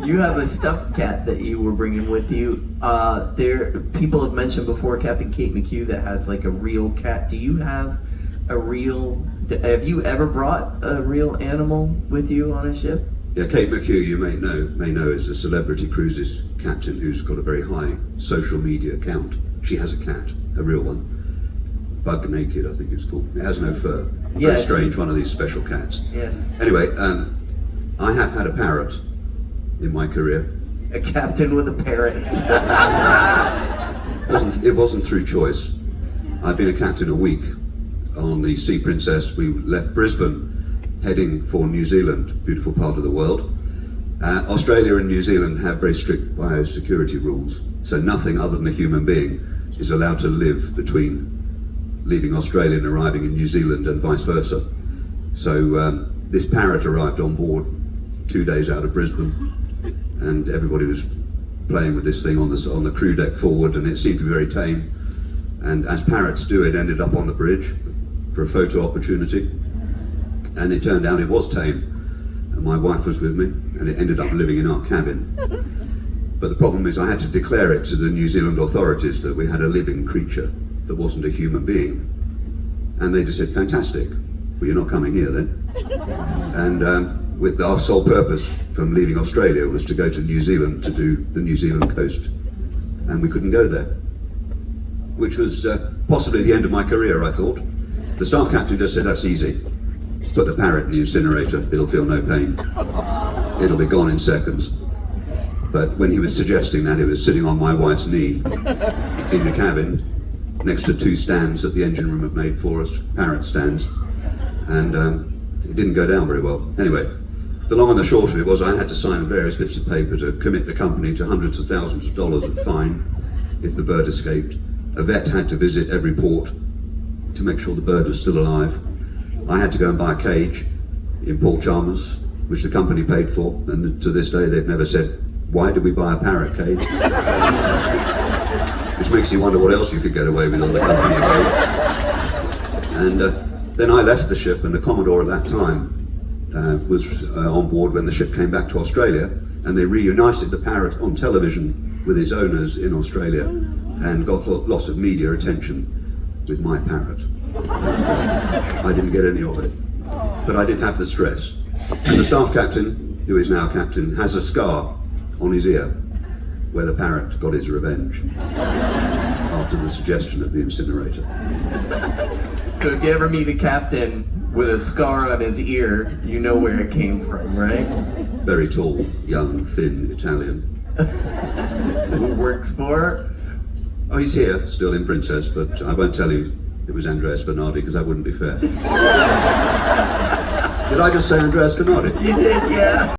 You have a stuffed cat that you were bringing with you. People have mentioned before, Captain Kate McHugh, that has like a real cat. Do you have a real? Have you ever brought a real animal with you on a ship? Yeah, Kate McHugh, you may know, is a Celebrity Cruises captain who's got a very high social media account. She has a cat, a real one. Bug Naked, I think it's called. It has no fur. Very strange, one of these special cats. Yeah. Anyway, I have had a parrot in my career. A captain with a parrot. It wasn't through choice. I've been a captain a week on the Sea Princess. We left Brisbane heading for New Zealand, beautiful part of the world. Australia and New Zealand have very strict biosecurity rules, so nothing other than a human being is allowed to live between leaving Australia and arriving in New Zealand and vice versa. So this parrot arrived on board 2 days out of Brisbane, and everybody was playing with this thing on the crew deck forward, and it seemed to be very tame. And as parrots do, it ended up on the bridge for a photo opportunity, and it turned out it was tame. And my wife was with me, and it ended up living in our cabin. But the problem is I had to declare it to the New Zealand authorities that we had a living creature that wasn't a human being. And they just said, fantastic, well, you're not coming here then. And with our sole purpose from leaving Australia was to go to New Zealand to do the New Zealand coast. And we couldn't go there, which was possibly the end of my career, I thought. The staff captain just said, that's easy. Put the parrot in the incinerator, it'll feel no pain. It'll be gone in seconds. But when he was suggesting that, he was sitting on my wife's knee in the cabin, next to two stands that the engine room had made for us, parrot stands. And it didn't go down very well. Anyway, the long and the short of it was I had to sign various bits of paper to commit the company to hundreds of thousands of dollars of fine if the bird escaped. A vet had to visit every port to make sure the bird was still alive. I had to go and buy a cage in Port Chalmers, which the company paid for, and to this day they've never said, why did we buy a parrot cage? Which makes you wonder what else you could get away with on the company cage. And then I left the ship, and the Commodore at that time was on board when the ship came back to Australia, and they reunited the parrot on television with its owners in Australia and got lots of media attention with my parrot. I didn't get any of it, but I did have the stress. And the staff captain, who is now captain, has a scar on his ear where the parrot got his revenge after the suggestion of the incinerator. So if you ever meet a captain with a scar on his ear, you know where it came from, right? Very tall, young, thin Italian. Who works for? Oh, he's here, still in Princess, but I won't tell you it was Andrea Spinardi, because that wouldn't be fair. Did I just say Andrea Spinardi? You did, yeah.